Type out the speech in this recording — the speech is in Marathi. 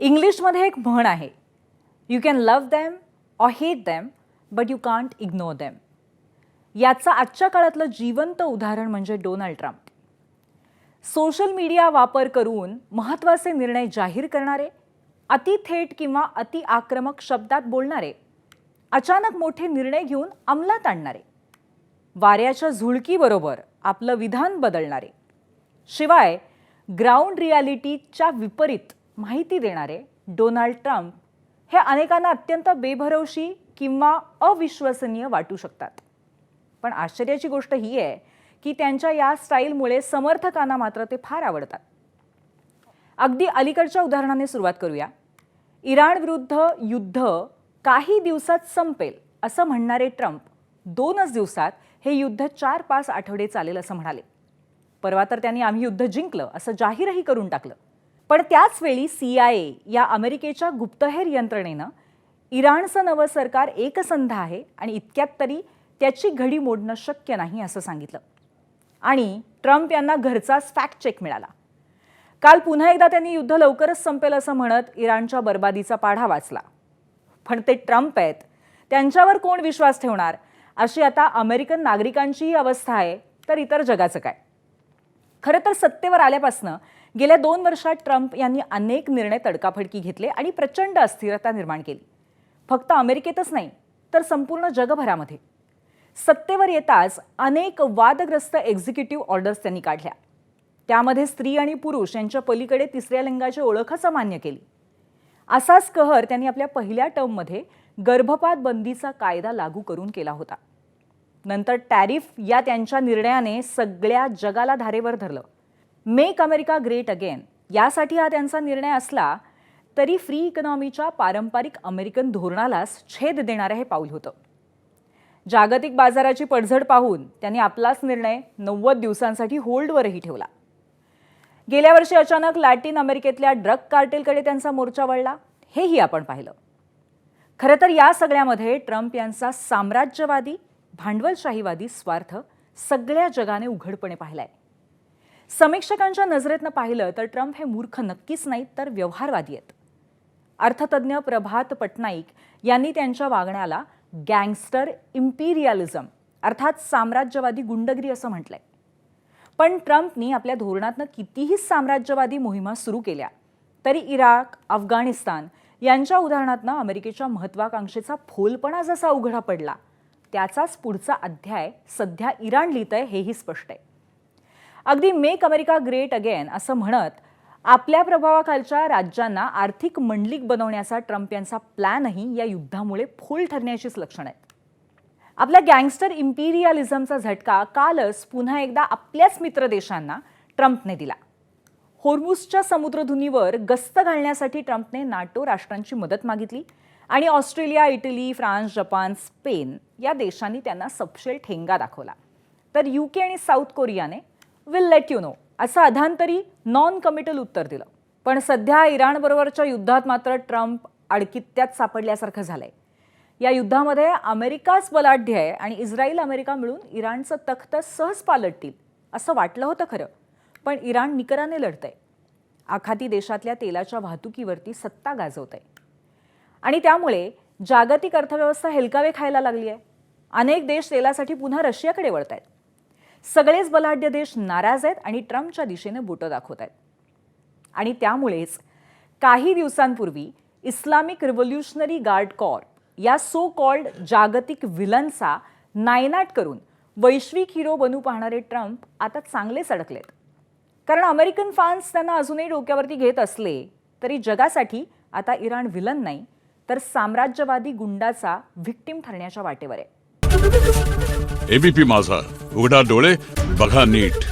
इंग्लिशमध्ये एक म्हण आहे, you can love them or hate them but you can't ignore them. याचं आजच्या काळातलं जिवंत उदाहरण म्हणजे डोनाल्ड ट्रम्प. सोशल मीडिया वापर करून महत्त्वाचे निर्णय जाहीर करणारे, अति थेट किंवा अति आक्रमक शब्दात बोलणारे, अचानक मोठे निर्णय घेऊन अंमलात आणणारे, वाऱ्याच्या झुळकीबरोबर आपलं विधान बदलणारे, शिवाय ग्राउंड रियालिटीच्या विपरीत माहिती देणारे डोनाल्ड ट्रम्प हे अनेकांना अत्यंत बेभरवशी किंवा अविश्वसनीय वाटू शकतात. पण आश्चर्याची गोष्ट ही आहे की त्यांच्या या स्टाईलमुळे समर्थकांना मात्र ते फार आवडतात. अगदी अलीकडच्या उदाहरणाने सुरुवात करूया. इराण विरुद्ध युद्ध काही दिवसात संपेल असं म्हणणारे ट्रम्प 2च दिवसात हे युद्ध 4-5 आठवडे चालेल असं म्हणाले. परवा तर त्यांनी आम्ही युद्ध जिंकलं असं जाहीरही करून टाकलं. पण त्याच वेळी CIA या अमेरिकेच्या गुप्तहेर यंत्रणेनं इराणचं नवं सरकार एकसंध आहे आणि इतक्यात तरी त्याची घडी मोडणं शक्य नाही असं सांगितलं. आणि ट्रम्प यांना घरचाच फॅक्ट चेक मिळाला. काल पुन्हा एकदा त्यांनी युद्ध लवकरच संपेल असं म्हणत इराणच्या बर्बादीचा पाढा वाचला. पण ते ट्रम्प आहेत, त्यांच्यावर कोण विश्वास ठेवणार अशी आता अमेरिकन नागरिकांचीही अवस्था आहे, तर इतर जगाचं काय. खरं तर सत्तेवर आल्यापासून गेल्या 2 वर्षात ट्रम्प यांनी अनेक निर्णय तडकाफडकी घेतले आणि प्रचंड अस्थिरता निर्माण केली. फक्त अमेरिकेतच नाही तर संपूर्ण जगभरामध्ये. सत्तेवर येताच अनेक वादग्रस्त एक्झिक्युटिव्ह ऑर्डर्स त्यांनी काढल्या. त्यामध्ये स्त्री आणि पुरुष यांच्या पलीकडे तिसऱ्या लिंगाची ओळखच अमान्य केली. असाच कहर त्यांनी आपल्या पहिल्या टर्ममध्ये गर्भपात बंदीचा कायदा लागू करून केला होता. नंतर टॅरिफ या त्यांच्या निर्णयाने सगळ्या जगाला धारेवर धरलं. मेक अमेरिका ग्रेट अगेन यासाठी हा त्यांचा निर्णय असला तरी फ्री इकॉनॉमीच्या पारंपरिक अमेरिकन धोरणालाच छेद देणारं हे पाऊल होतं. जागतिक बाजाराची पडझड पाहून त्यांनी आपलाच निर्णय 90 दिवसांसाठी होल्डवरही ठेवला. गेल्या वर्षी अचानक लॅटिन अमेरिकेतल्या ड्रग कार्टेलकडे त्यांचा मोर्चा वळला, हेही आपण पाहिलं. खरं तर या सगळ्यामध्ये ट्रम्प यांचा साम्राज्यवादी भांडवलशाहीवादी स्वार्थ सगळ्या जगाने उघडपणे पाहिलाय. समीक्षकांच्या नजरेतनं पाहिलं तर ट्रम्प हे मूर्ख नक्कीच नाहीत तर व्यवहारवादी आहेत. अर्थतज्ञ प्रभात पटनाईक यांनी त्यांच्या वागण्याला गँगस्टर इम्पिरियलिझम अर्थात साम्राज्यवादी गुंडगिरी असं म्हटलंय. पण ट्रम्पनी आपल्या धोरणातनं कितीही साम्राज्यवादी मोहिमा सुरू केल्या तरी इराक, अफगाणिस्तान यांच्या उदाहरणातनं अमेरिकेच्या महत्वाकांक्षेचा फोलपणा जसा उघडा पडला त्याचाच पुढचा अध्याय सध्या इराण लिहितंय हेही स्पष्ट आहे. अगदी मेक अमेरिका ग्रेट अगेन असं म्हणत आपल्या प्रभावाखालच्या राज्यांना आर्थिक मंडलिक बनवण्याचा ट्रम्प यांचा प्लॅनही या युद्धामुळे फोल ठरण्याचीच लक्षणं आहेत. आपल्या गँगस्टर इम्पिरियलिझमचा झटका कालच पुन्हा एकदा आपल्याच मित्र देशांना ट्रम्पने दिला. होर्मुझच्या समुद्रधुनीवर गस्त घालण्यासाठी ट्रम्पने नाटो राष्ट्रांची मदत मागितली आणि Australia, Italy, France, Japan, Spain या देशांनी त्यांना सपशेल ठेंगा दाखवला. तर UK आणि साऊथ कोरियाने विल लेट यू नो असं अधांतरी नॉन कमिटल उत्तर दिलं. पण सध्या इराणबरोबरच्या युद्धात मात्र ट्रम्प अडकित्त्यात सापडल्यासारखं झालंय. या युद्धामध्ये अमेरिकाच बलाढ्य आहे आणि इस्रायल अमेरिका मिळून इराणचं तख्त सहज पालटतील असं वाटलं होतं खरं. पण इराण निकराने लढतंय. आखाती देशातल्या तेलाच्या वाहतुकीवरती सत्ता गाजवतंय आणि त्यामुळे जागतिक अर्थव्यवस्था हेलकावे खायला लागली आहे. अनेक देश तेलासाठी पुन्हा रशियाकडे वळत आहेत. सगळेच बलाढ्य देश नाराज आहेत आणि ट्रम्पच्या दिशेने बोटं दाखवत आहेत. आणि त्यामुळेच काही दिवसांपूर्वी इस्लामिक रिव्होल्युशनरी गार्ड कॉर्प या सो कॉल्ड जागतिक विलनचा नायनाट करून वैश्विक हिरो बनू पाहणारे ट्रम्प आता चांगलेच अडकलेत. कारण अमेरिकन फॅन्स त्यांना अजूनही डोक्यावरती घेत असले तरी जगासाठी आता इराण विलन नाही तर साम्राज्यवादी गुंडाचा व्हिक्टिम ठरण्याच्या वाटेवर आहे. ABP माझा, उघडा डोळे बघा नीट.